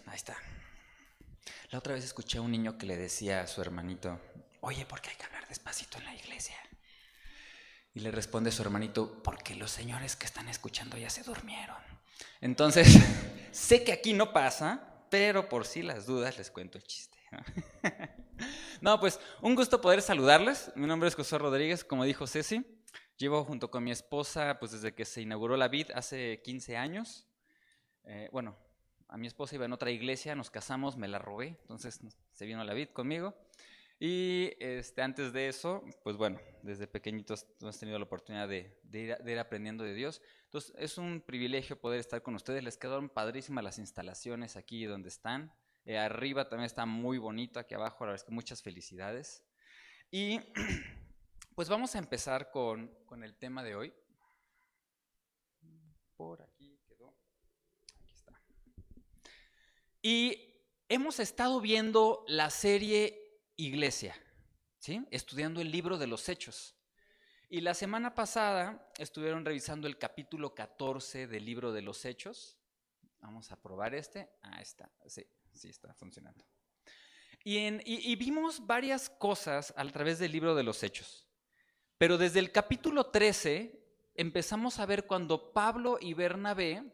Ahí está. La otra vez escuché a un niño que le decía a su hermanito, oye, ¿por qué hay que hablar despacito en la iglesia? Y le responde su hermanito, porque los señores que están escuchando ya se durmieron. Entonces, sé que aquí no pasa, pero por si las dudas les cuento el chiste. No, pues un gusto poder saludarles. Mi nombre es José Rodríguez, como dijo Ceci. Llevo junto con mi esposa, pues desde que se inauguró la vid hace 15 años. Bueno, a mi esposa iba en otra iglesia, nos casamos, me la robé, entonces se vino a la vid conmigo. Y antes de eso, pues bueno, desde pequeñitos hemos tenido la oportunidad de ir aprendiendo de Dios. Entonces es un privilegio poder estar con ustedes. Les quedaron padrísimas las instalaciones aquí donde están. Arriba también está muy bonito, aquí abajo, la verdad es que muchas felicidades. Y pues vamos a empezar con el tema de hoy. Por aquí quedó, aquí está. Y hemos estado viendo la serie Iglesia, ¿sí? Estudiando el libro de los Hechos. Y la semana pasada estuvieron revisando el capítulo 14 del libro de los Hechos. Vamos a probar este. Ah, está. Sí, sí está funcionando. Y vimos varias cosas a través del libro de los Hechos. Pero desde el capítulo 13 empezamos a ver cuando Pablo y Bernabé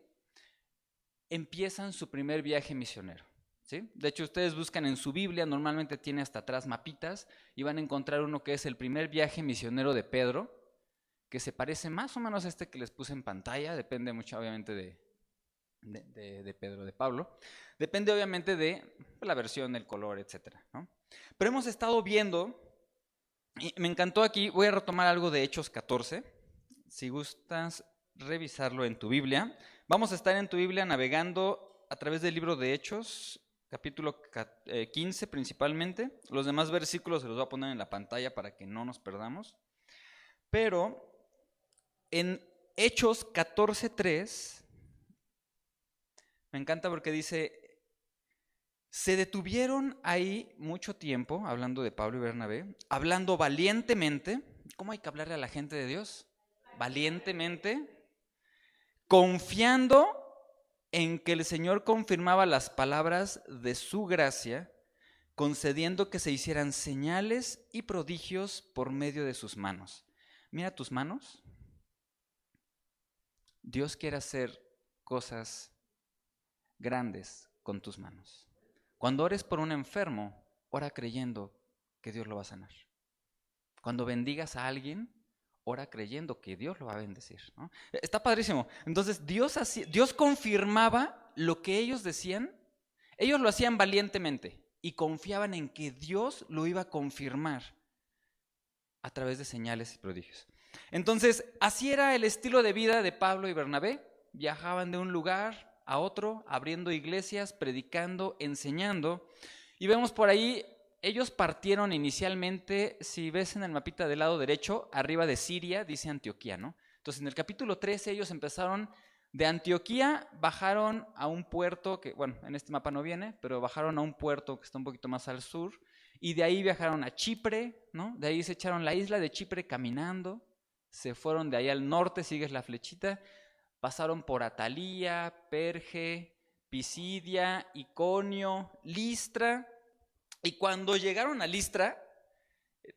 empiezan su primer viaje misionero. ¿Sí? De hecho, ustedes buscan en su Biblia, normalmente tiene hasta atrás mapitas, y van a encontrar uno que es el primer viaje misionero de Pedro, que se parece más o menos a este que les puse en pantalla, depende mucho obviamente de Pedro de Pablo, depende obviamente de la versión, el color, etcétera, ¿no? Pero hemos estado viendo, y me encantó aquí, voy a retomar algo de Hechos 14, si gustas revisarlo en tu Biblia. Vamos a estar en tu Biblia navegando a través del libro de Hechos, capítulo 15 principalmente. Los demás versículos se los voy a poner en la pantalla para que no nos perdamos. Pero en Hechos 14:3, me encanta porque dice, se detuvieron ahí mucho tiempo, hablando de Pablo y Bernabé, hablando valientemente. ¿Cómo hay que hablarle a la gente de Dios? Valientemente, confiando en que el Señor confirmaba las palabras de su gracia, concediendo que se hicieran señales y prodigios por medio de sus manos. Mira tus manos. Dios quiere hacer cosas grandes con tus manos. Cuando ores por un enfermo, ora creyendo que Dios lo va a sanar. Cuando bendigas a alguien, ora creyendo que Dios lo va a bendecir, ¿no? Está padrísimo. Entonces Dios confirmaba lo que ellos decían. Ellos lo hacían valientemente y confiaban en que Dios lo iba a confirmar a través de señales y prodigios. Entonces, así era el estilo de vida de Pablo y Bernabé. Viajaban de un lugar a otro, abriendo iglesias, predicando, enseñando. Y vemos por ahí, ellos partieron inicialmente, si ves en el mapita del lado derecho, arriba de Siria, dice Antioquía, ¿no? Entonces, en el capítulo 13 ellos empezaron de Antioquía, bajaron a un puerto que, bueno, en este mapa no viene, pero bajaron a un puerto que está un poquito más al sur, y de ahí viajaron a Chipre, ¿no? De ahí se echaron la isla de Chipre caminando, se fueron de ahí al norte, sigues la flechita, pasaron por Atalía, Perge, Pisidia, Iconio, Listra, y cuando llegaron a Listra,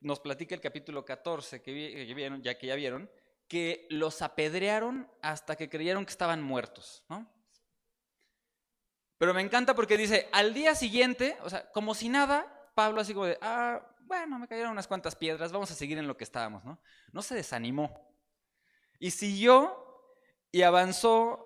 nos platica el capítulo 14 que vieron, ya vieron, que los apedrearon hasta que creyeron que estaban muertos, ¿no? Pero me encanta porque dice, al día siguiente, o sea, como si nada, Pablo así como de, bueno, me cayeron unas cuantas piedras, vamos a seguir en lo que estábamos, ¿no? No se desanimó. Y siguió y avanzó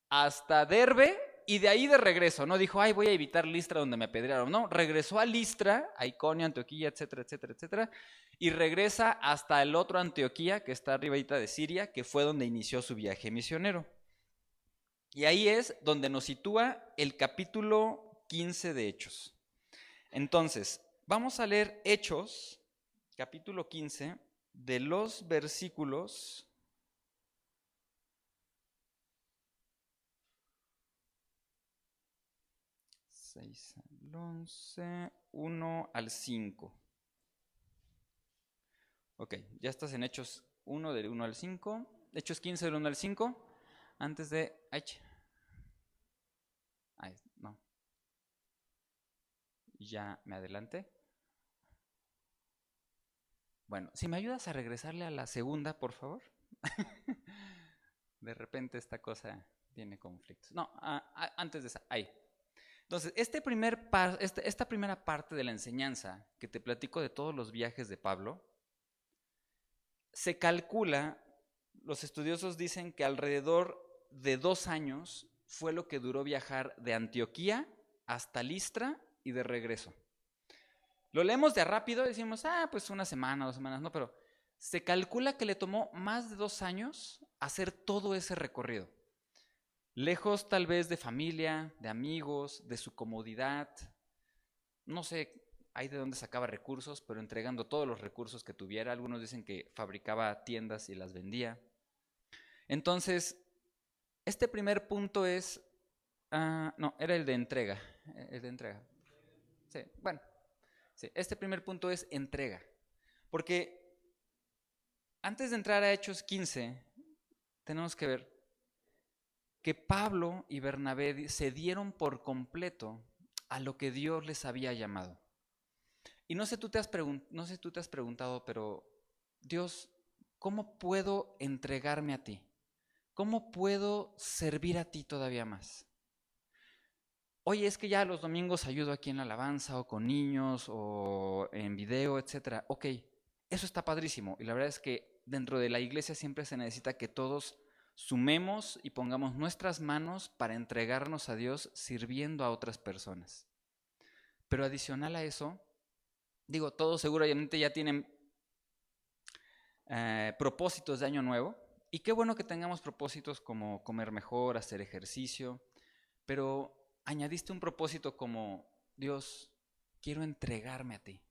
hasta Derbe y de ahí de regreso, no dijo, ay, voy a evitar Listra donde me apedrearon, no, regresó a Listra, a Iconio, Antioquía, etcétera, etcétera, etcétera, y regresa hasta el otro Antioquía, que está arribita de Siria, que fue donde inició su viaje misionero. Y ahí es donde nos sitúa el capítulo 15 de Hechos. Entonces, vamos a leer Hechos, capítulo 15, de los versículos 6 al 11, 1 al 5. Ok, ya estás en Hechos 1 del 1 al 5. Hechos 15 del 1 al 5. Antes de... no. Ya me adelanté. Bueno, si me ayudas a regresarle a la segunda, por favor. De repente esta cosa tiene conflictos. No, antes de esa, ahí. Entonces, esta primera parte de la enseñanza que te platico de todos los viajes de Pablo, se calcula, los estudiosos dicen que alrededor de 2 años fue lo que duró viajar de Antioquía hasta Listra y de regreso. Lo leemos de rápido y decimos, pues 1 semana, 2 semanas, no, pero se calcula que le tomó más de 2 años hacer todo ese recorrido. Lejos tal vez de familia, de amigos, de su comodidad, no sé, hay de dónde sacaba recursos, pero entregando todos los recursos que tuviera. Algunos dicen que fabricaba tiendas y las vendía. Entonces, este primer punto es, no, era el de entrega, Sí, bueno, sí, este primer punto es entrega, porque antes de entrar a Hechos 15, tenemos que ver que Pablo y Bernabé se dieron por completo a lo que Dios les había llamado. Y no sé tú te has preguntado, pero Dios, ¿cómo puedo entregarme a ti? ¿Cómo puedo servir a ti todavía más? Oye, es que ya los domingos ayudo aquí en la alabanza o con niños o en video, etcétera. Ok, eso está padrísimo. Y la verdad es que dentro de la iglesia siempre se necesita que todos sumemos y pongamos nuestras manos para entregarnos a Dios sirviendo a otras personas. Pero adicional a eso, digo, todos seguramente ya tienen propósitos de año nuevo. Y qué bueno que tengamos propósitos como comer mejor, hacer ejercicio. Pero añadiste un propósito como, Dios, quiero entregarme a ti.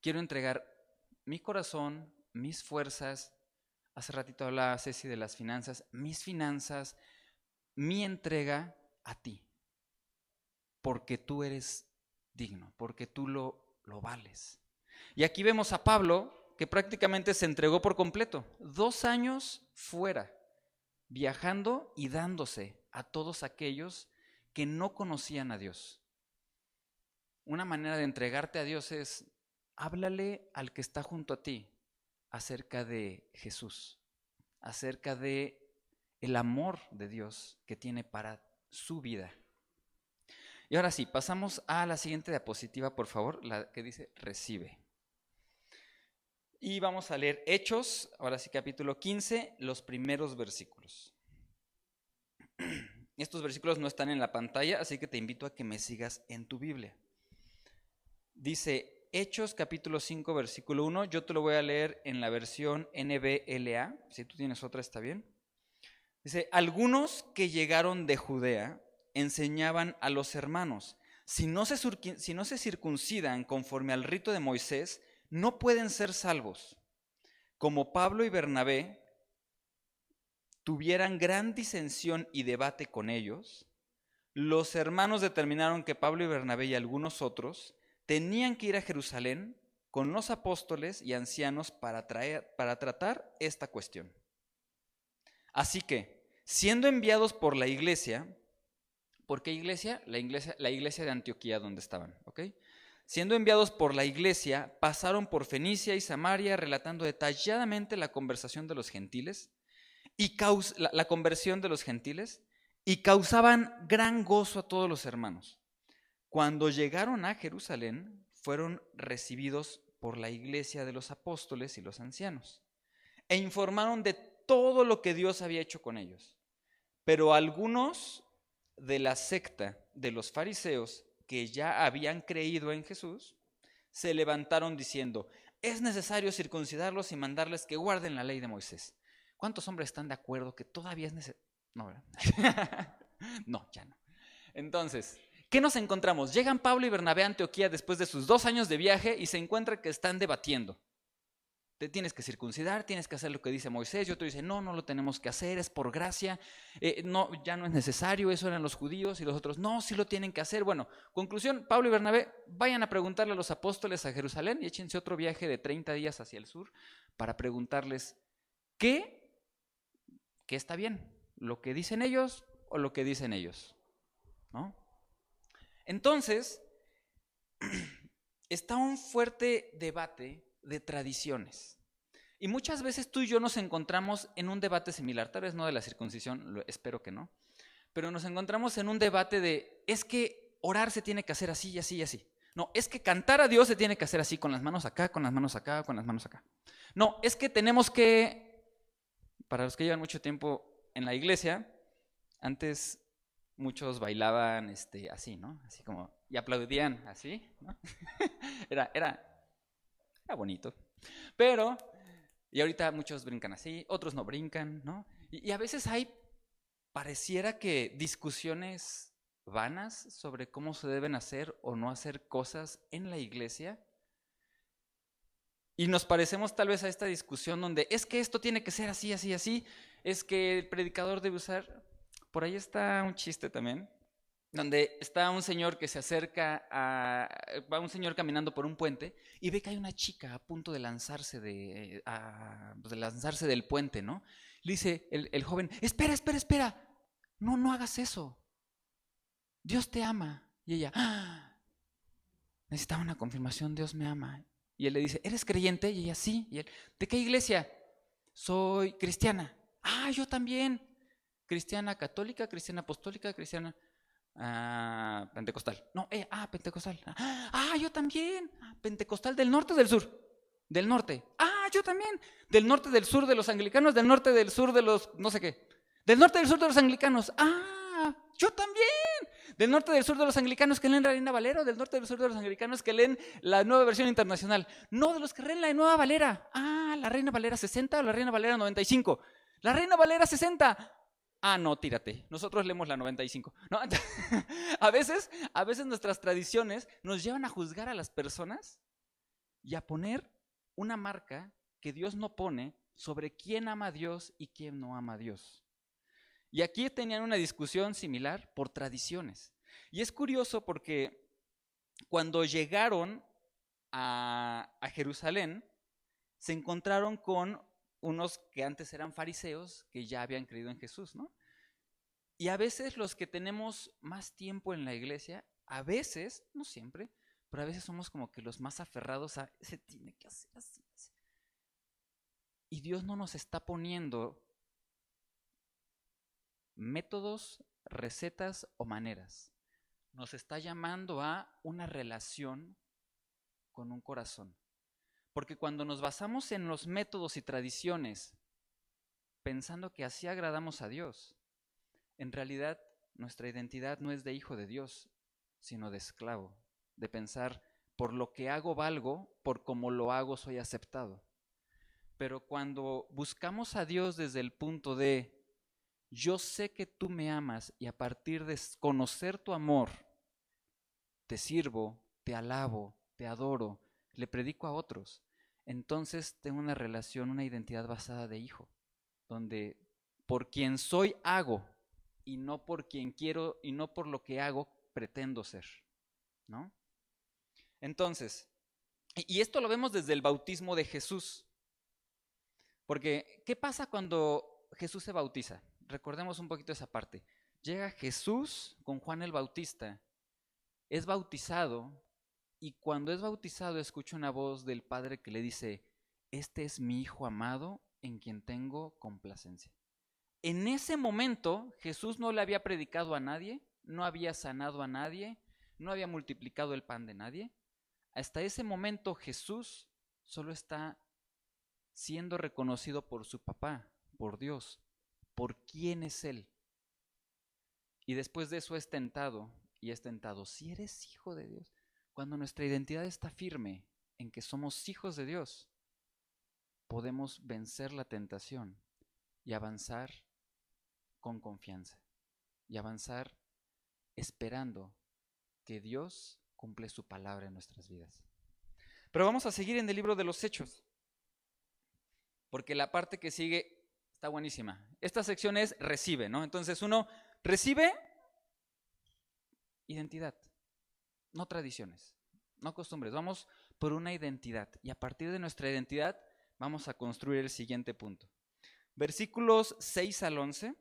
Quiero entregar mi corazón, mis fuerzas. Hace ratito hablaba Ceci de las finanzas. Mis finanzas, mi entrega a ti. Porque tú eres digno, porque tú lo vales. Y aquí vemos a Pablo que prácticamente se entregó por completo. 2 años fuera, viajando y dándose a todos aquellos que no conocían a Dios. Una manera de entregarte a Dios es, háblale al que está junto a ti acerca de Jesús, acerca de el amor de Dios que tiene para su vida. Y ahora sí, pasamos a la siguiente diapositiva, por favor, la que dice recibe. Y vamos a leer Hechos, ahora sí capítulo 15, los primeros versículos. Estos versículos no están en la pantalla, así que te invito a que me sigas en tu Biblia. Dice Hechos capítulo 5, versículo 1, yo te lo voy a leer en la versión NBLA, si tú tienes otra está bien. Dice, algunos que llegaron de Judea enseñaban a los hermanos, si no se circuncidan conforme al rito de Moisés, no pueden ser salvos. Como Pablo y Bernabé tuvieran gran disensión y debate con ellos, los hermanos determinaron que Pablo y Bernabé y algunos otros tenían que ir a Jerusalén con los apóstoles y ancianos para tratar esta cuestión. Así que, siendo enviados por la iglesia, ¿por qué iglesia? La iglesia de Antioquía donde estaban, ¿ok? Siendo enviados por la iglesia, pasaron por Fenicia y Samaria relatando detalladamente la conversación de los gentiles y la conversión de los gentiles y causaban gran gozo a todos los hermanos. Cuando llegaron a Jerusalén, fueron recibidos por la iglesia de los apóstoles y los ancianos e informaron de todo lo que Dios había hecho con ellos. Pero algunos de la secta de los fariseos que ya habían creído en Jesús, se levantaron diciendo, es necesario circuncidarlos y mandarles que guarden la ley de Moisés. ¿Cuántos hombres están de acuerdo que todavía es necesario? No, ¿verdad? No, ya no. Entonces, ¿qué nos encontramos? Llegan Pablo y Bernabé a Antioquía después de sus 2 años de viaje y se encuentran que están debatiendo. Te tienes que circuncidar, tienes que hacer lo que dice Moisés. Y otro dice, no lo tenemos que hacer, es por gracia. No, ya no es necesario, eso eran los judíos. Y los otros, no, sí lo tienen que hacer. Bueno, conclusión, Pablo y Bernabé vayan a preguntarle a los apóstoles a Jerusalén y échense otro viaje de 30 días hacia el sur para preguntarles qué está bien, lo que dicen ellos o lo que dicen ellos, ¿no? Entonces, está un fuerte debate de tradiciones. Y muchas veces tú y yo nos encontramos en un debate similar, tal vez no de la circuncisión, espero que no, pero nos encontramos en un debate de, es que orar se tiene que hacer así y así y así. No, es que cantar a Dios se tiene que hacer así, con las manos acá, con las manos acá, con las manos acá. No, es que tenemos que, para los que llevan mucho tiempo en la iglesia, antes muchos bailaban así, ¿no? Así como, y aplaudían así, ¿no? Era bonito. Pero, y ahorita muchos brincan así, otros no brincan, ¿no? Y a veces pareciera que discusiones vanas sobre cómo se deben hacer o no hacer cosas en la iglesia. Y nos parecemos tal vez a esta discusión donde es que esto tiene que ser así, así, así. Es que el predicador debe usar. Por ahí está un chiste también, donde está un señor que se acerca va un señor caminando por un puente y ve que hay una chica a punto de lanzarse del puente, ¿no? Le dice el joven, espera, no hagas eso. Dios te ama. Y ella, necesitaba una confirmación, Dios me ama. Y él le dice, ¿eres creyente? Y ella, sí. Y él, ¿de qué iglesia? Soy cristiana. Yo también. Cristiana católica, cristiana apostólica, cristiana pentecostal. No, pentecostal. Yo también. ¿Pentecostal del norte o del sur? Del norte. Ah, yo también. Del norte, del sur de los anglicanos, del norte, del sur de los no sé qué. Del norte, del sur de los anglicanos. Ah, yo también. Del norte, del sur de los anglicanos que leen la Reina Valera, del norte, del sur de los anglicanos que leen la Nueva Versión Internacional. No, de los que leen la Nueva Valera. Ah, la Reina Valera 60 o la Reina Valera 95. La Reina Valera 60. Ah, no, tírate. Nosotros leemos la 95. ¿No? a veces nuestras tradiciones nos llevan a juzgar a las personas y a poner una marca que Dios no pone sobre quién ama a Dios y quién no ama a Dios. Y aquí tenían una discusión similar por tradiciones. Y es curioso porque cuando llegaron a Jerusalén, se encontraron con unos que antes eran fariseos que ya habían creído en Jesús, ¿no? Y a veces los que tenemos más tiempo en la iglesia, a veces, no siempre, pero a veces somos como que los más aferrados a, se tiene que hacer así. Y Dios no nos está poniendo métodos, recetas o maneras. Nos está llamando a una relación con un corazón. Porque cuando nos basamos en los métodos y tradiciones, pensando que así agradamos a Dios, en realidad nuestra identidad no es de hijo de Dios, sino de esclavo, de pensar, por lo que hago valgo, por como lo hago soy aceptado. Pero cuando buscamos a Dios desde el punto de, yo sé que tú me amas y a partir de conocer tu amor, te sirvo, te alabo, te adoro, le predico a otros, entonces tengo una relación, una identidad basada de hijo, donde por quien soy hago y no por quien quiero y no por lo que hago pretendo ser, ¿no? Entonces, y esto lo vemos desde el bautismo de Jesús. Porque, ¿qué pasa cuando Jesús se bautiza? Recordemos un poquito esa parte. Llega Jesús con Juan el Bautista, es bautizado y cuando es bautizado escucha una voz del Padre que le dice, este es mi Hijo amado en quien tengo complacencia. En ese momento Jesús no le había predicado a nadie, no había sanado a nadie, no había multiplicado el pan de nadie. Hasta ese momento Jesús solo está siendo reconocido por su papá, por Dios, por quién es Él. Y después de eso es tentado, y es tentado, si eres hijo de Dios, cuando nuestra identidad está firme en que somos hijos de Dios, podemos vencer la tentación y avanzar con confianza, y avanzar esperando que Dios cumple su palabra en nuestras vidas. Pero vamos a seguir en el libro de los Hechos, porque la parte que sigue está buenísima. Esta sección es recibe, ¿no? Entonces uno recibe identidad, no tradiciones, no costumbres. Vamos por una identidad y a partir de nuestra identidad vamos a construir el siguiente punto. Versículos 6 al 11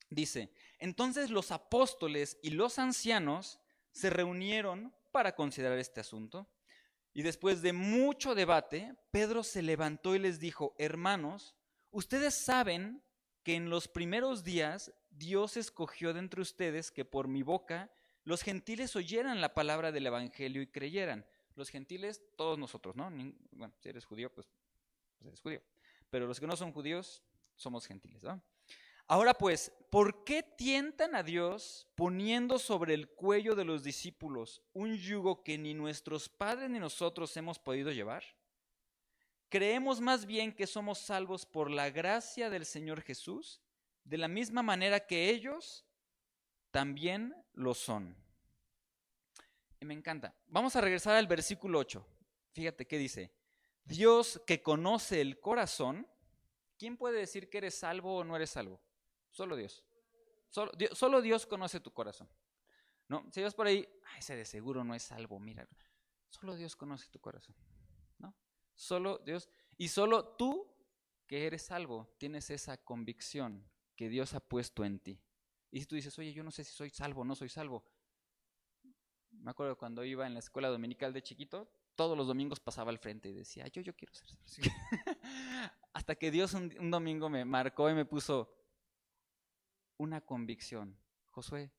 dice, entonces los apóstoles y los ancianos se reunieron para considerar este asunto. Y después de mucho debate, Pedro se levantó y les dijo, hermanos, ustedes saben que en los primeros días Dios escogió de entre ustedes que por mi boca los gentiles oyeran la palabra del evangelio y creyeran. Los gentiles, todos nosotros, ¿no? Bueno, si eres judío, pues eres judío. Pero los que no son judíos, somos gentiles, ¿no? Ahora pues, ¿por qué tientan a Dios poniendo sobre el cuello de los discípulos un yugo que ni nuestros padres ni nosotros hemos podido llevar? Creemos más bien que somos salvos por la gracia del Señor Jesús, de la misma manera que ellos también lo son. Y me encanta. Vamos a regresar al versículo 8. Fíjate qué dice. Dios que conoce el corazón. ¿Quién puede decir que eres salvo o no eres salvo? Solo Dios. Solo Dios conoce tu corazón. ¿No? Si vas por ahí, ese de seguro no es salvo, mira. Solo Dios conoce tu corazón. ¿No? Solo Dios. Y solo tú, que eres salvo, tienes esa convicción que Dios ha puesto en ti. Y si tú dices, oye, yo no sé si soy salvo o no soy salvo. Me acuerdo cuando iba en la escuela dominical de chiquito, todos los domingos pasaba al frente y decía, yo quiero ser salvo. Hasta que Dios un domingo me marcó y me puso una convicción. Josué,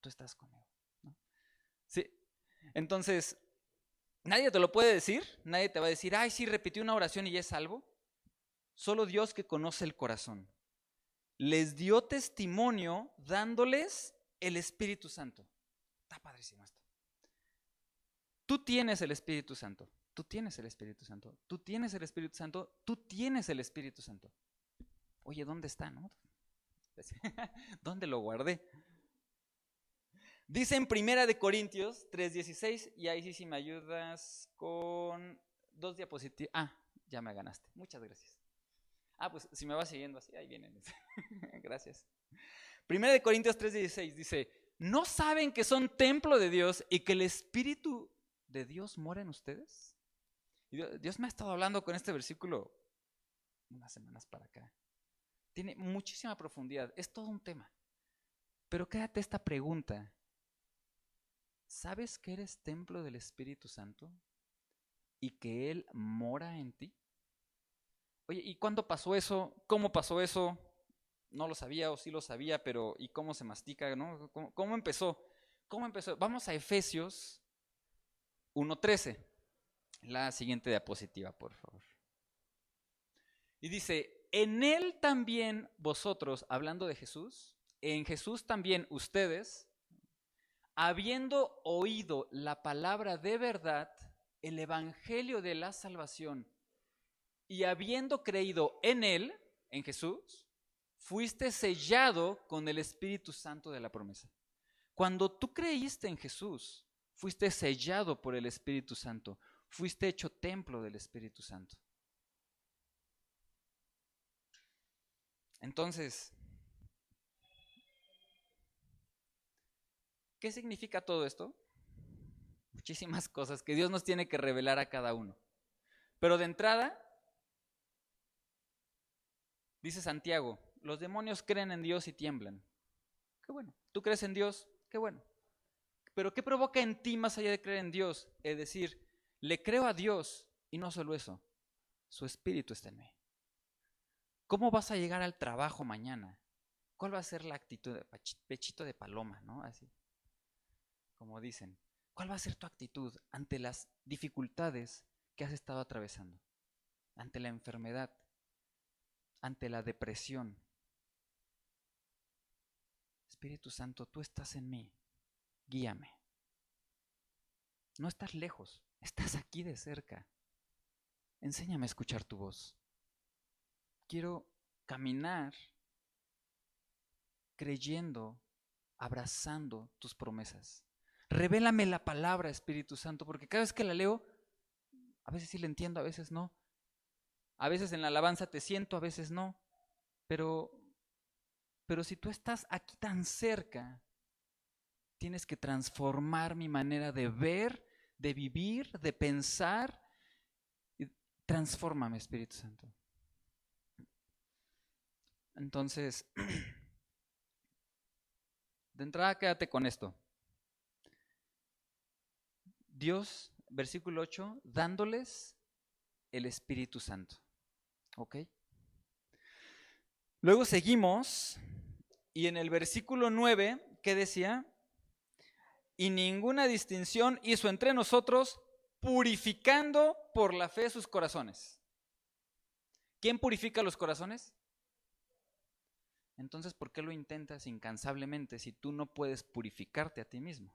tú estás conmigo, ¿no? Sí. Entonces, Nadie te lo puede decir, nadie te va a decir, ay, sí, repitió una oración y ya es salvo. Solo Dios que conoce el corazón. Les dio testimonio dándoles el Espíritu Santo. Está padrísimo esto. Tú tienes el Espíritu Santo. Tú tienes el Espíritu Santo. Tú tienes el Espíritu Santo. Tú tienes el Espíritu Santo. Oye, ¿dónde está, no? ¿Dónde lo guardé? Dice en Primera de Corintios 3:16, y ahí sí, si me ayudas con 2 diapositivas. Ya me ganaste. Muchas gracias. Pues si me vas siguiendo así, ahí vienen. Gracias. Primera de Corintios 3:16 dice, ¿no saben que son templo de Dios y que el Espíritu de Dios mora en ustedes? Y Dios me ha estado hablando con este versículo unas semanas para acá. Tiene muchísima profundidad, es todo un tema. Pero quédate esta pregunta. ¿Sabes que eres templo del Espíritu Santo y que Él mora en ti? Oye, ¿y cuándo pasó eso? ¿Cómo pasó eso? No lo sabía o sí lo sabía, pero ¿y cómo se mastica, no? ¿Cómo empezó? ¿Cómo empezó? Vamos a Efesios 1:13. La siguiente diapositiva, por favor. Y dice, en Él también vosotros, hablando de Jesús, en Jesús también ustedes, habiendo oído la palabra de verdad, el evangelio de la salvación, y habiendo creído en Él, en Jesús, fuiste sellado con el Espíritu Santo de la promesa. Cuando tú creíste en Jesús, fuiste sellado por el Espíritu Santo, fuiste hecho templo del Espíritu Santo. Entonces, ¿qué significa todo esto? Muchísimas cosas que Dios nos tiene que revelar a cada uno. Pero de entrada, dice Santiago, los demonios creen en Dios y tiemblan. Qué bueno. ¿Tú crees en Dios? Qué bueno. Pero ¿qué provoca en ti más allá de creer en Dios? Es decir, le creo a Dios y no solo eso, su espíritu está en mí. ¿Cómo vas a llegar al trabajo mañana? ¿Cuál va a ser la actitud? Pechito de paloma, ¿no? Así, como dicen. ¿Cuál va a ser tu actitud ante las dificultades que has estado atravesando? Ante la enfermedad, ante la depresión. Espíritu Santo, tú estás en mí, guíame. No estás lejos, estás aquí de cerca. Enséñame a escuchar tu voz. Quiero caminar creyendo, abrazando tus promesas. Revélame la palabra, Espíritu Santo, porque cada vez que la leo, a veces sí la entiendo, a veces no. A veces en la alabanza te siento, a veces no. Pero si tú estás aquí tan cerca, tienes que transformar mi manera de ver, de vivir, de pensar. Transfórmame, Espíritu Santo. Entonces, de entrada quédate con esto. Dios, versículo 8, dándoles el Espíritu Santo. ¿Ok? Luego seguimos y en el versículo 9, ¿qué decía? Y ninguna distinción hizo entre nosotros, purificando por la fe sus corazones. ¿Quién purifica los corazones? Entonces, ¿por qué lo intentas incansablemente si tú no puedes purificarte a ti mismo?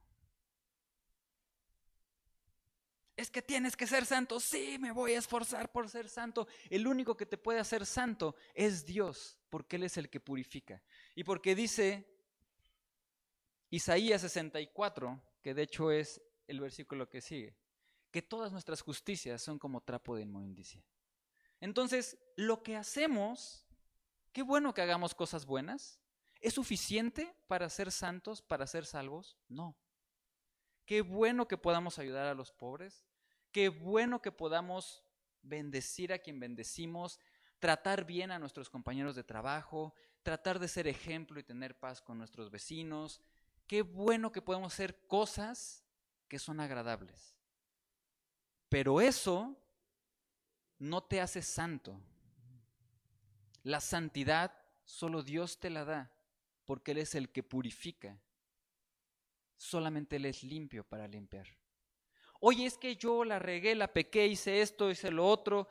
Es que tienes que ser santo. Sí, me voy a esforzar por ser santo. El único que te puede hacer santo es Dios, porque Él es el que purifica. Y porque dice Isaías 64, que de hecho es el versículo que sigue, que todas nuestras justicias son como trapo de inmundicia. Entonces, lo que hacemos, qué bueno que hagamos cosas buenas. ¿Es suficiente para ser santos, para ser salvos? No. Qué bueno que podamos ayudar a los pobres. Qué bueno que podamos bendecir a quien bendecimos, tratar bien a nuestros compañeros de trabajo, tratar de ser ejemplo y tener paz con nuestros vecinos. Qué bueno que podemos hacer cosas que son agradables. Pero eso no te hace santo. La santidad solo Dios te la da, porque Él es el que purifica. Solamente Él es limpio para limpiar. Oye, es que yo la regué, la pequé, hice esto, hice lo otro.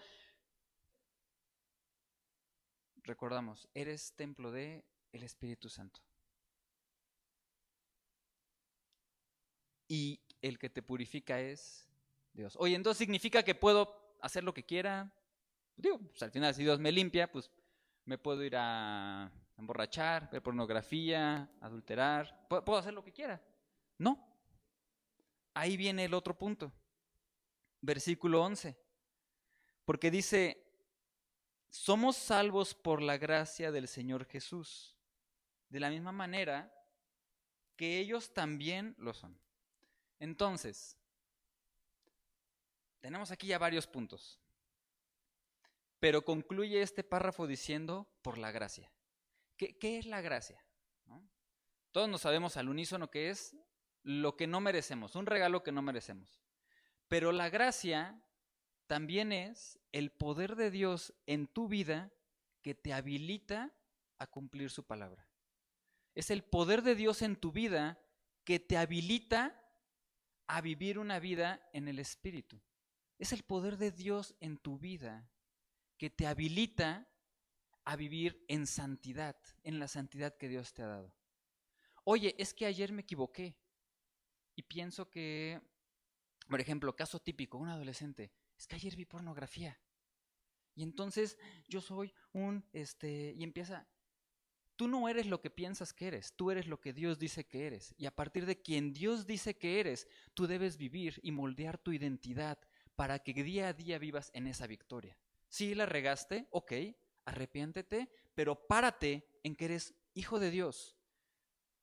Recordamos, eres templo de el Espíritu Santo. Y el que te purifica es Dios. Oye, entonces significa que puedo hacer lo que quiera. Digo, pues al final si Dios me limpia, pues me puedo ir a emborrachar, ver pornografía, adulterar. Puedo hacer lo que quiera. No. Ahí viene el otro punto. Versículo 11. Porque dice, somos salvos por la gracia del Señor Jesús, de la misma manera que ellos también lo son. Entonces, tenemos aquí ya varios puntos, pero concluye este párrafo diciendo, por la gracia. ¿Qué es la gracia? ¿No? Todos nos sabemos al unísono que es lo que no merecemos, un regalo que no merecemos. Pero la gracia también es el poder de Dios en tu vida que te habilita a cumplir su palabra. Es el poder de Dios en tu vida que te habilita a vivir una vida en el Espíritu. Es el poder de Dios en tu vida que te habilita a vivir en santidad, en la santidad que Dios te ha dado. Oye, es que ayer me equivoqué y pienso que, por ejemplo, caso típico, un adolescente, es que ayer vi pornografía. Y entonces yo soy y empieza, tú no eres lo que piensas que eres, tú eres lo que Dios dice que eres. Y a partir de quien Dios dice que eres, tú debes vivir y moldear tu identidad para que día a día vivas en esa victoria. Si la regaste, ok, arrepiéntete, pero párate en que eres hijo de Dios,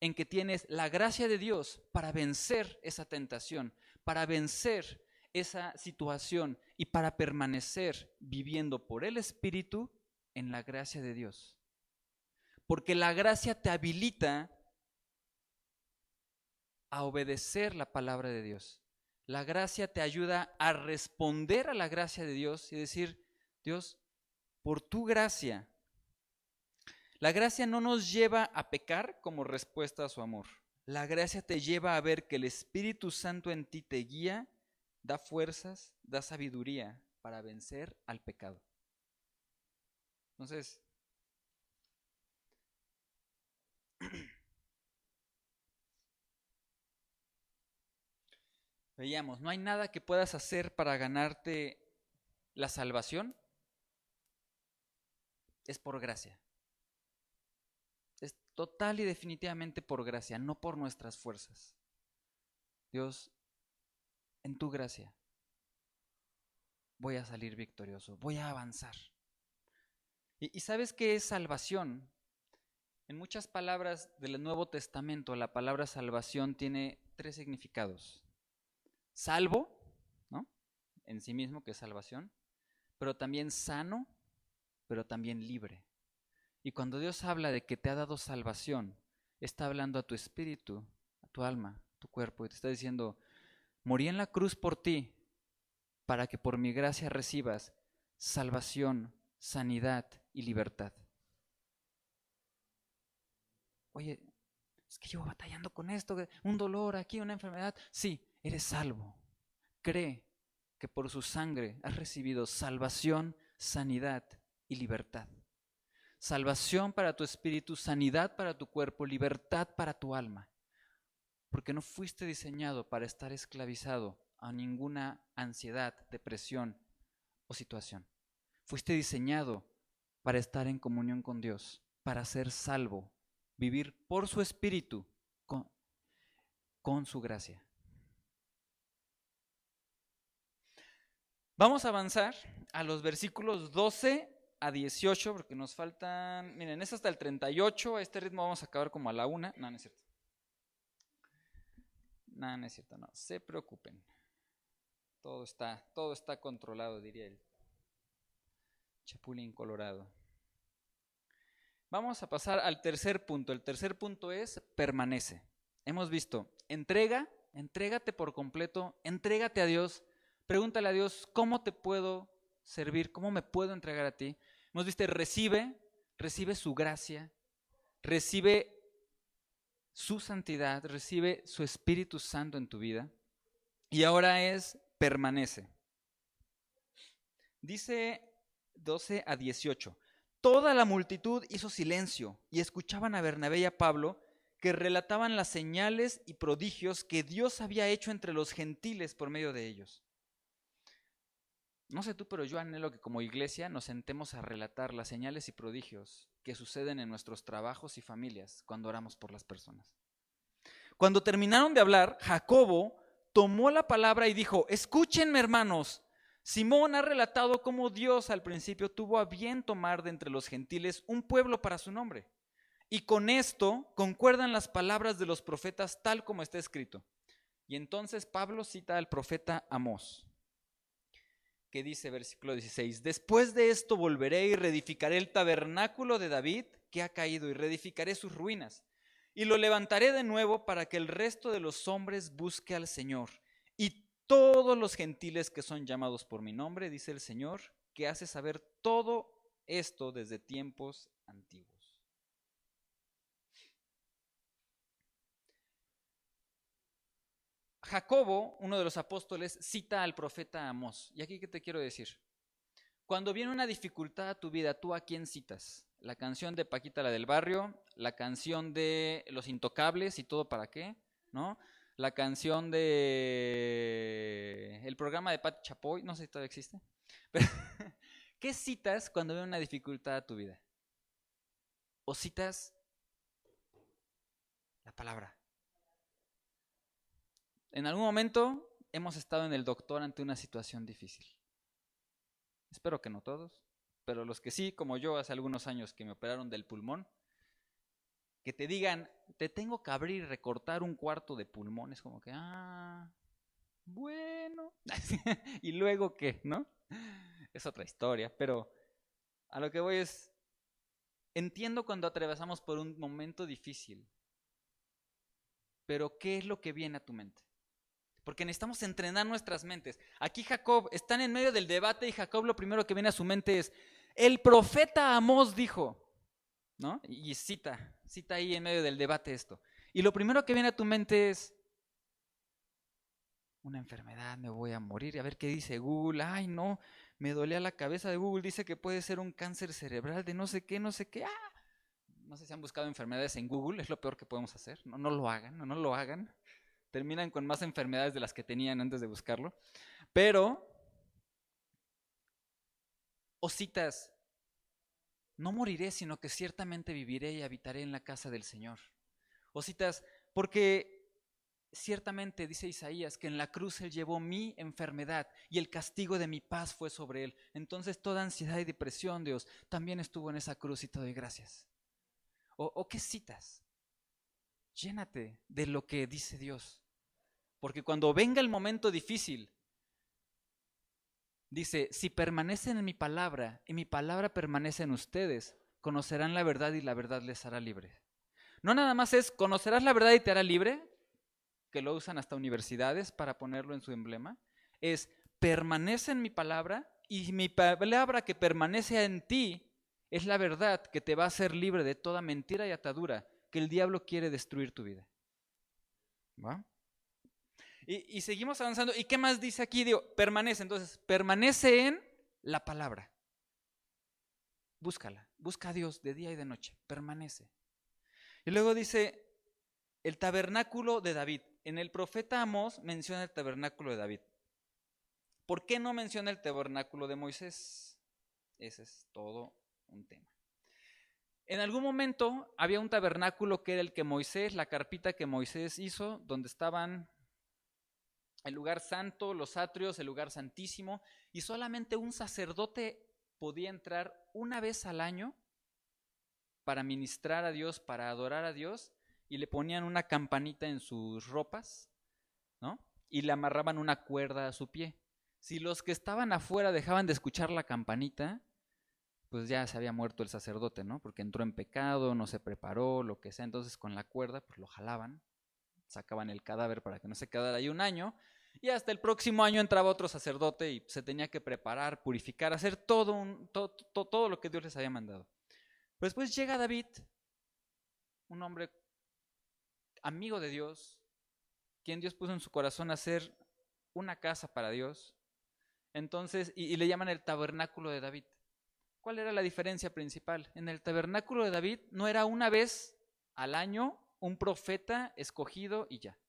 en que tienes la gracia de Dios para vencer esa tentación, para vencer esa situación y para permanecer viviendo por el Espíritu en la gracia de Dios. Porque la gracia te habilita a obedecer la palabra de Dios. La gracia te ayuda a responder a la gracia de Dios y decir, Dios, por tu gracia. La gracia no nos lleva a pecar como respuesta a su amor. La gracia te lleva a ver que el Espíritu Santo en ti te guía, da fuerzas, da sabiduría para vencer al pecado. Entonces, veíamos, no hay nada que puedas hacer para ganarte la salvación, es por gracia. Es total y definitivamente por gracia, no por nuestras fuerzas. Dios, en tu gracia voy a salir victorioso, voy a avanzar. ¿Y sabes qué es salvación? En muchas palabras del Nuevo Testamento, la palabra salvación tiene 3 significados. Salvo, ¿no? En sí mismo, que es salvación, pero también sano, pero también libre. Y cuando Dios habla de que te ha dado salvación, está hablando a tu espíritu, a tu alma, a tu cuerpo, y te está diciendo, morí en la cruz por ti, para que por mi gracia recibas salvación, sanidad y libertad. Oye, es que llevo batallando con esto, un dolor aquí, una enfermedad. Sí, eres salvo. Cree que por su sangre has recibido salvación, sanidad y libertad. Salvación para tu espíritu, sanidad para tu cuerpo, libertad para tu alma. Porque no fuiste diseñado para estar esclavizado a ninguna ansiedad, depresión o situación. Fuiste diseñado para estar en comunión con Dios, para ser salvo, vivir por su espíritu, con su gracia. Vamos a avanzar a los versículos 12 a 18, porque nos faltan, miren, es hasta el 38, a este ritmo vamos a acabar como a la 1. No, no es cierto. No es cierto, no se preocupen. Todo está controlado, diría el Chapulín Colorado. Vamos a pasar al tercer punto. El tercer punto es permanece. Hemos visto, entrégate por completo, entrégate a Dios, pregúntale a Dios, ¿cómo te puedo servir? ¿Cómo me puedo entregar a ti? Hemos visto, recibe su gracia, recibe su santidad, recibe su Espíritu Santo en tu vida. Y ahora es permanece. Dice 12-18. Toda la multitud hizo silencio y escuchaban a Bernabé y a Pablo, que relataban las señales y prodigios que Dios había hecho entre los gentiles por medio de ellos. No sé tú, pero yo anhelo que como iglesia nos sentemos a relatar las señales y prodigios que suceden en nuestros trabajos y familias cuando oramos por las personas. Cuando terminaron de hablar, Jacobo tomó la palabra y dijo: escúchenme, hermanos. Simón ha relatado cómo Dios al principio tuvo a bien tomar de entre los gentiles un pueblo para su nombre. Y con esto concuerdan las palabras de los profetas tal como está escrito. Y entonces Pablo cita al profeta Amós, que dice, versículo 16: después de esto volveré y reedificaré el tabernáculo de David que ha caído y reedificaré sus ruinas. Y lo levantaré de nuevo para que el resto de los hombres busque al Señor. Y todos los gentiles que son llamados por mi nombre, dice el Señor, que hace saber todo esto desde tiempos antiguos. Jacobo, uno de los apóstoles, cita al profeta Amós. ¿Y aquí qué te quiero decir? Cuando viene una dificultad a tu vida, ¿tú a quién citas? La canción de Paquita, la del barrio, la canción de Los Intocables y todo para qué, ¿no? La canción de el programa de Pati Chapoy, no sé si todavía existe. Pero ¿qué citas cuando viene una dificultad a tu vida? ¿O citas la palabra? En algún momento hemos estado en el doctor ante una situación difícil. Espero que no todos, pero los que sí, como yo hace algunos años que me operaron del pulmón, que te digan, te tengo que abrir y recortar un cuarto de pulmón, es como que, bueno. ¿Y luego qué, no? Es otra historia, pero a lo que voy es, entiendo cuando atravesamos por un momento difícil, pero ¿qué es lo que viene a tu mente? Porque necesitamos entrenar nuestras mentes. Aquí Jacob, están en medio del debate y Jacob lo primero que viene a su mente es, el profeta Amós dijo, ¿no? Y cita ahí en medio del debate esto. Y lo primero que viene a tu mente es, una enfermedad, me voy a morir. Y a ver qué dice Google. Ay, no, me dolía la cabeza de Google. Dice que puede ser un cáncer cerebral de no sé qué, no sé qué. No sé si han buscado enfermedades en Google, es lo peor que podemos hacer. No, no lo hagan, no lo hagan. Terminan con más enfermedades de las que tenían antes de buscarlo. Pero, o citas, no moriré, sino que ciertamente viviré y habitaré en la casa del Señor. O citas, porque ciertamente dice Isaías que en la cruz Él llevó mi enfermedad y el castigo de mi paz fue sobre Él. Entonces toda ansiedad y depresión, Dios, también estuvo en esa cruz y te doy gracias. ¿O qué citas? Llénate de lo que dice Dios. Porque cuando venga el momento difícil, dice, si permanecen en mi palabra y mi palabra permanece en ustedes, conocerán la verdad y la verdad les hará libre. No nada más es conocerás la verdad y te hará libre, que lo usan hasta universidades para ponerlo en su emblema, es permanece en mi palabra y mi palabra que permanece en ti es la verdad que te va a hacer libre de toda mentira y atadura que el diablo quiere destruir tu vida. ¿Va? Y seguimos avanzando. ¿Y qué más dice aquí? Digo, permanece. Entonces, permanece en la palabra. Búscala. Busca a Dios de día y de noche. Permanece. Y luego dice el tabernáculo de David. En el profeta Amós menciona el tabernáculo de David. ¿Por qué no menciona el tabernáculo de Moisés? Ese es todo un tema. En algún momento había un tabernáculo que era el que Moisés, la carpita que Moisés hizo, donde estaban el lugar santo, los atrios, el lugar santísimo, y solamente un sacerdote podía entrar una vez al año para ministrar a Dios, para adorar a Dios, y le ponían una campanita en sus ropas, ¿no? Y le amarraban una cuerda a su pie. Si los que estaban afuera dejaban de escuchar la campanita, pues ya se había muerto el sacerdote, ¿no? Porque entró en pecado, no se preparó, lo que sea. Entonces con la cuerda, pues lo jalaban, sacaban el cadáver para que no se quedara ahí un año, y hasta el próximo año entraba otro sacerdote y se tenía que preparar, purificar, hacer todo lo que Dios les había mandado. Pero después llega David, un hombre amigo de Dios, quien Dios puso en su corazón hacer una casa para Dios. Entonces, y le llaman el tabernáculo de David. ¿Cuál era la diferencia principal? En el tabernáculo de David no era una vez al año un profeta escogido y ya.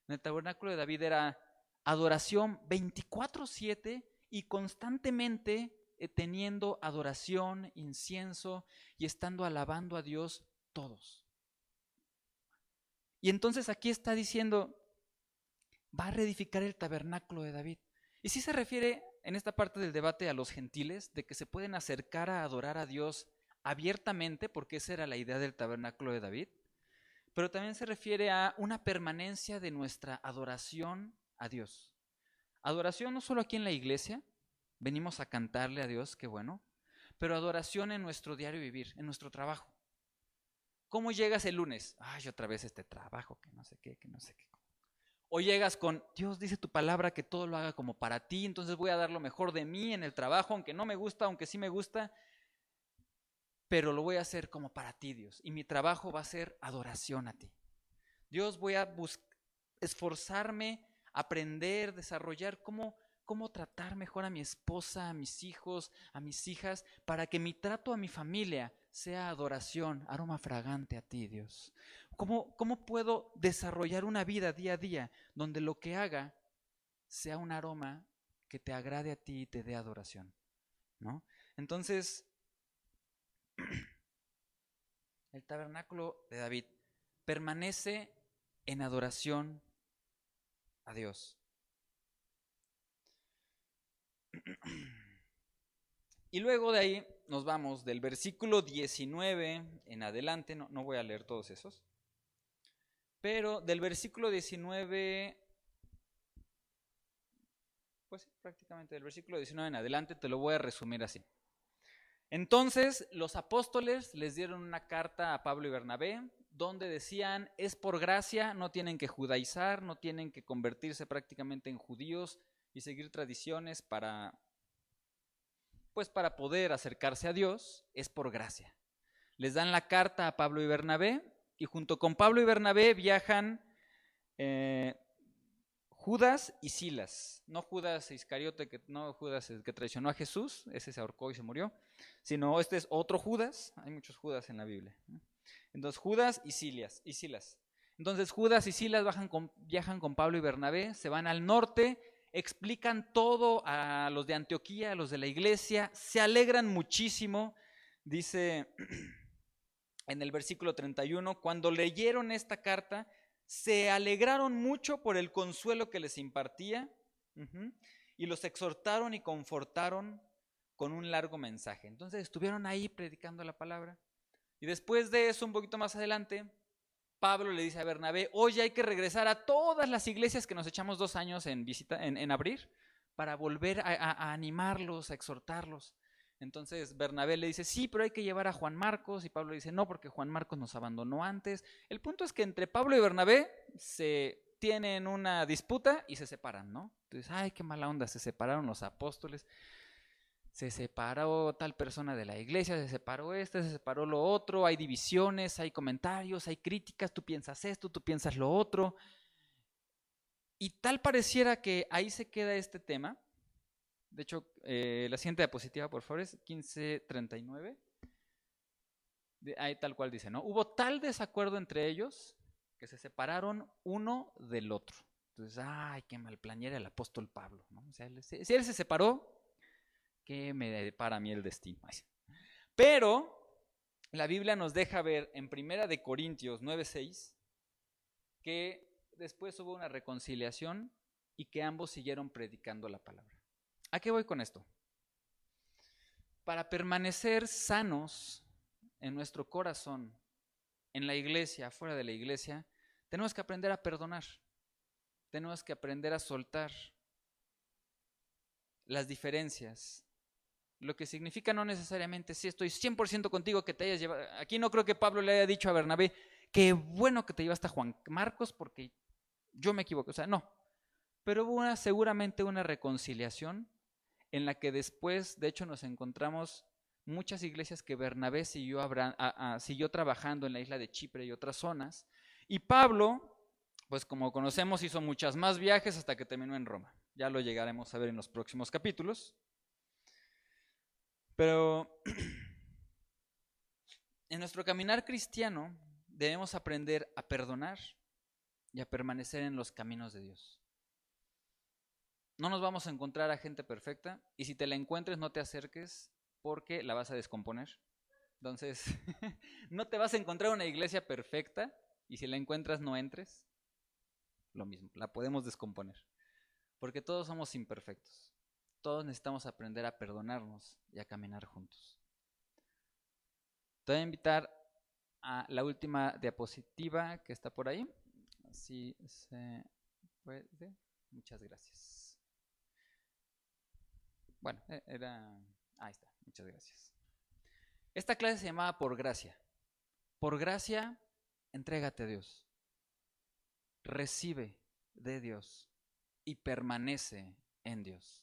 En el tabernáculo de David era adoración 24/7 y constantemente teniendo adoración, incienso y estando alabando a Dios todos. Y entonces aquí está diciendo, va a reedificar el tabernáculo de David. Y sí se refiere en esta parte del debate a los gentiles, de que se pueden acercar a adorar a Dios abiertamente, porque esa era la idea del tabernáculo de David, pero también se refiere a una permanencia de nuestra adoración a Dios. Adoración no solo aquí en la iglesia, venimos a cantarle a Dios, qué bueno, pero adoración en nuestro diario vivir, en nuestro trabajo. ¿Cómo llegas el lunes? Ay, otra vez este trabajo, que no sé qué, que no sé qué. O llegas con, Dios dice tu palabra que todo lo haga como para ti, entonces voy a dar lo mejor de mí en el trabajo, aunque no me gusta, aunque sí me gusta, pero lo voy a hacer como para ti, Dios. Y mi trabajo va a ser adoración a ti. Dios, voy a esforzarme, aprender, desarrollar cómo tratar mejor a mi esposa, a mis hijos, a mis hijas, para que mi trato a mi familia sea adoración, aroma fragante a ti, Dios. ¿Cómo puedo desarrollar una vida día a día donde lo que haga sea un aroma que te agrade a ti y te dé adoración? ¿No? Entonces, el tabernáculo de David permanece en adoración a Dios. Y luego de ahí nos vamos del versículo 19 en adelante, no voy a leer todos esos, pero del versículo 19, pues prácticamente del versículo 19 en adelante te lo voy a resumir así. Entonces los apóstoles les dieron una carta a Pablo y Bernabé donde decían, es por gracia, no tienen que judaizar, no tienen que convertirse prácticamente en judíos y seguir tradiciones para poder acercarse a Dios, es por gracia. Les dan la carta a Pablo y Bernabé y junto con Pablo y Bernabé viajan Judas y Silas, no Judas Iscariote, no Judas el que traicionó a Jesús, ese se ahorcó y se murió, sino este es otro Judas, hay muchos Judas en la Biblia. Entonces Judas y Silas. Entonces Judas y Silas viajan con Pablo y Bernabé, se van al norte, explican todo a los de Antioquía, a los de la iglesia, se alegran muchísimo, dice en el versículo 31, cuando leyeron esta carta, se alegraron mucho por el consuelo que les impartía y los exhortaron y confortaron con un largo mensaje. Entonces estuvieron ahí predicando la palabra. Y después de eso, un poquito más adelante, Pablo le dice a Bernabé, oye, hay que regresar a todas las iglesias que nos echamos 2 años en abrir para volver a animarlos, a exhortarlos. Entonces Bernabé le dice, sí, pero hay que llevar a Juan Marcos, y Pablo le dice, no, porque Juan Marcos nos abandonó antes. El punto es que entre Pablo y Bernabé se tienen una disputa y se separan, ¿no? Entonces, ay, qué mala onda, se separaron los apóstoles, se separó tal persona de la iglesia, se separó se separó lo otro, hay divisiones, hay comentarios, hay críticas, tú piensas esto, tú piensas lo otro. Y tal pareciera que ahí se queda este tema. De hecho, la siguiente diapositiva, por favor, es 1539. Ahí tal cual dice, ¿no? Hubo tal desacuerdo entre ellos que se separaron uno del otro. Entonces, ay, qué mal planeera el apóstol Pablo, ¿no? O sea, si él se separó, ¿qué me depara a mí el destino? Pero la Biblia nos deja ver en 1 de Corintios 9:6 que después hubo una reconciliación y que ambos siguieron predicando la palabra. ¿A qué voy con esto? Para permanecer sanos en nuestro corazón, en la iglesia, fuera de la iglesia, tenemos que aprender a perdonar. Tenemos que aprender a soltar las diferencias. Lo que significa no necesariamente, sí, estoy 100% contigo que te hayas llevado. Aquí no creo que Pablo le haya dicho a Bernabé, qué bueno que te llevaste a Juan Marcos porque yo me equivoqué. O sea, no. Pero hubo seguramente una reconciliación en la que después, de hecho, nos encontramos muchas iglesias que Bernabé siguió trabajando en la isla de Chipre y otras zonas. Y Pablo, pues como conocemos, hizo muchas más viajes hasta que terminó en Roma. Ya lo llegaremos a ver en los próximos capítulos. Pero en nuestro caminar cristiano debemos aprender a perdonar y a permanecer en los caminos de Dios. No nos vamos a encontrar a gente perfecta, y si te la encuentres no te acerques porque la vas a descomponer. Entonces, no te vas a encontrar una iglesia perfecta, y si la encuentras no entres. Lo mismo, la podemos descomponer, porque todos somos imperfectos. Todos necesitamos aprender a perdonarnos y a caminar juntos. Te voy a invitar a la última diapositiva que está por ahí. Si se puede. Muchas gracias. Bueno, ahí está. Muchas gracias. Esta clase se llamaba Por Gracia. Por gracia, entrégate a Dios. Recibe de Dios y permanece en Dios.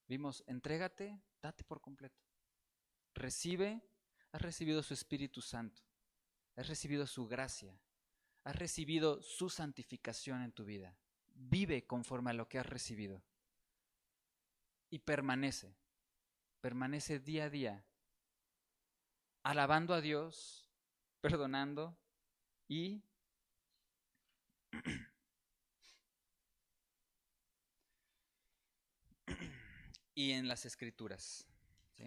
Vimos, entrégate, date por completo. Recibe, has recibido su Espíritu Santo. Has recibido su gracia. Has recibido su santificación en tu vida. Vive conforme a lo que has recibido. Y permanece. Permanece día a día. Alabando a Dios, perdonando y en las Escrituras. ¿Sí?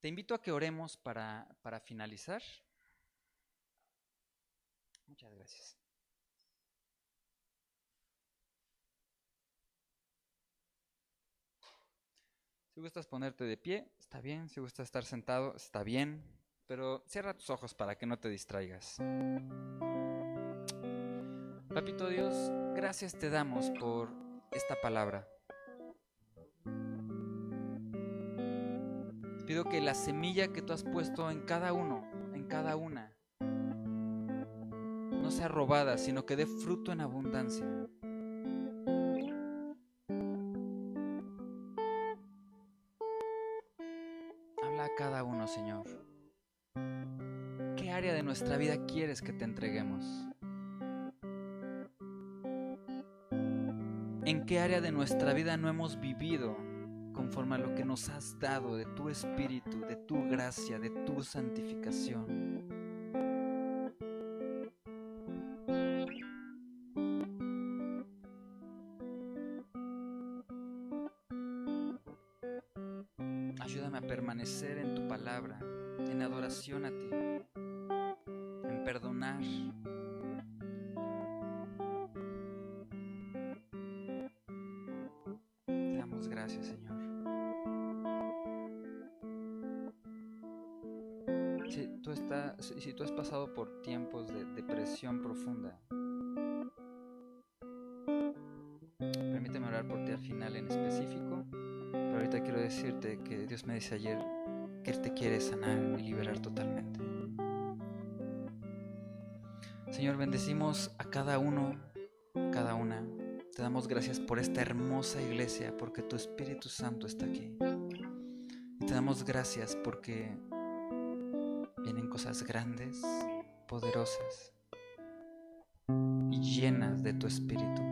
Te invito a que oremos para finalizar. Muchas gracias. Si gustas ponerte de pie, está bien. Si gustas estar sentado, está bien. Pero cierra tus ojos para que no te distraigas. Papito Dios, gracias te damos por esta palabra. Te pido que la semilla que tú has puesto en cada uno, en cada una, no sea robada, sino que dé fruto en abundancia. Habla a cada uno, Señor. ¿Qué área de nuestra vida quieres que te entreguemos? ¿En qué área de nuestra vida no hemos vivido conforme a lo que nos has dado de tu Espíritu, de tu gracia, de tu santificación? Ayúdame a permanecer en tu palabra, en adoración a ti, en perdonar. Te damos gracias, Señor. Si tú has pasado por tiempos de depresión profunda, permíteme orar por ti al final en específico, pero ahorita quiero decirte que Dios me dice ayer que Él te quiere sanar y liberar totalmente. Señor, bendecimos a cada uno, cada una. Te damos gracias por esta hermosa iglesia, porque tu Espíritu Santo está aquí. Y te damos gracias porque vienen cosas grandes, poderosas y llenas de tu Espíritu.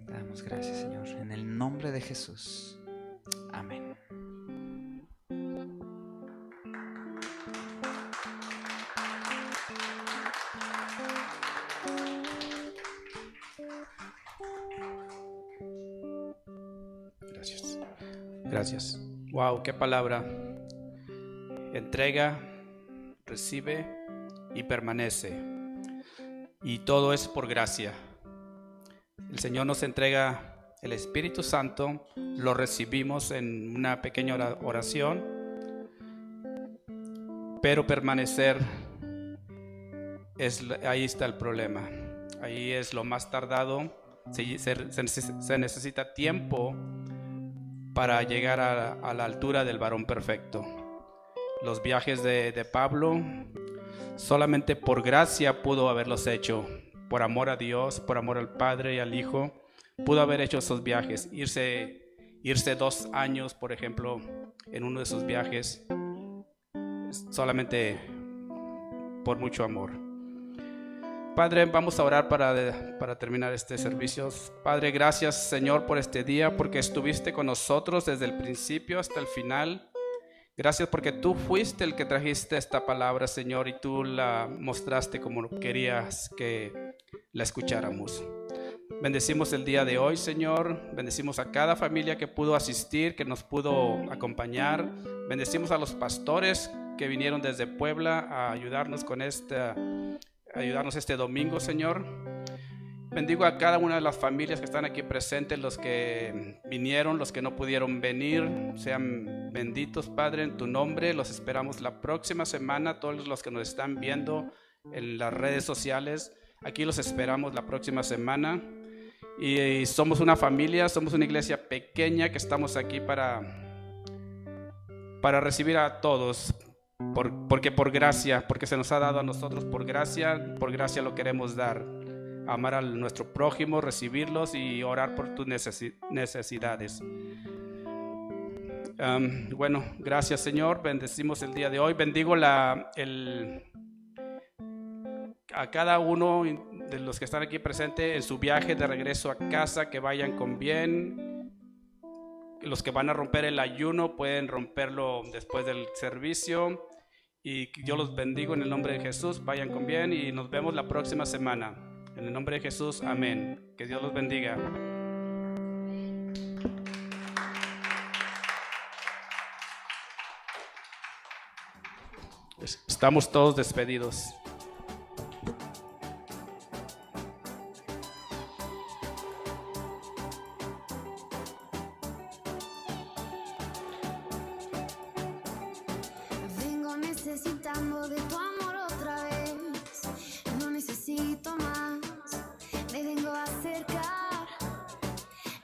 Te damos gracias, Señor, en el nombre de Jesús. Amén. Gracias. Wow, qué palabra. Entrega, recibe y permanece. Y todo es por gracia. El Señor nos entrega el Espíritu Santo, lo recibimos en una pequeña oración, pero permanecer, ahí está el problema. Ahí es lo más tardado. Se necesita tiempo para llegar a la altura del varón perfecto. Los viajes de Pablo, solamente por gracia pudo haberlos hecho. Por amor a Dios, por amor al Padre y al Hijo, pudo haber hecho esos viajes. Irse 2 años, por ejemplo, en uno de esos viajes, solamente por mucho amor. Padre, vamos a orar para terminar este servicio. Padre, gracias, Señor, por este día, porque estuviste con nosotros desde el principio hasta el final. Gracias porque tú fuiste el que trajiste esta palabra, Señor, y tú la mostraste como querías que la escucháramos. Bendecimos el día de hoy, Señor. Bendecimos a cada familia que pudo asistir, que nos pudo acompañar. Bendecimos a los pastores que vinieron desde Puebla a ayudarnos este domingo, Señor. Bendigo a cada una de las familias que están aquí presentes, los que vinieron, los que no pudieron venir. Sean benditos, Padre, en tu nombre. Los esperamos la próxima semana. Todos los que nos están viendo en las redes sociales, aquí los esperamos la próxima semana. Y somos una familia, somos una iglesia pequeña que estamos aquí para recibir a todos, porque por gracia, porque se nos ha dado a nosotros por gracia lo queremos dar. Amar a nuestro prójimo, recibirlos y orar por tus necesidades. Bueno, gracias, Señor. Bendecimos el día de hoy. Bendigo a cada uno de los que están aquí presentes en su viaje de regreso a casa, que vayan con bien. Los que van a romper el ayuno pueden romperlo después del servicio. Y yo los bendigo en el nombre de Jesús. Vayan con bien y nos vemos la próxima semana. En el nombre de Jesús, amén. Que Dios los bendiga. Estamos todos despedidos. Vengo necesitando de tu amor otra vez. No necesito más. Me vengo a acercar.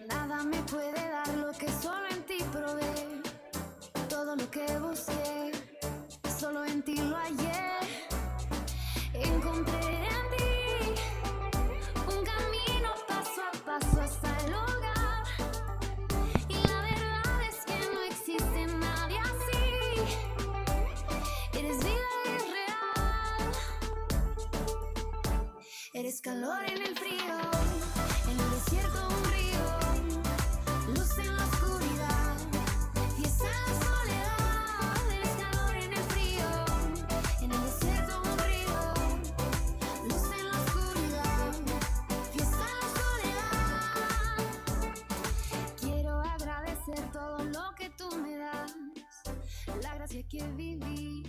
Nada me puede dar lo que solo en ti probé. Todo lo que busqué, solo en ti lo hallé. Encontré en ti un camino paso a paso hasta el hogar. Y la verdad es que no existe nadie así. Eres vida y es real. Eres calor en el frío, en el desierto un río, luz en la oscuridad, fiesta en la soledad. Eres calor en el frío, en el desierto un río, luz en la oscuridad, fiesta en la soledad. Quiero agradecer todo lo que tú me das, la gracia que viví.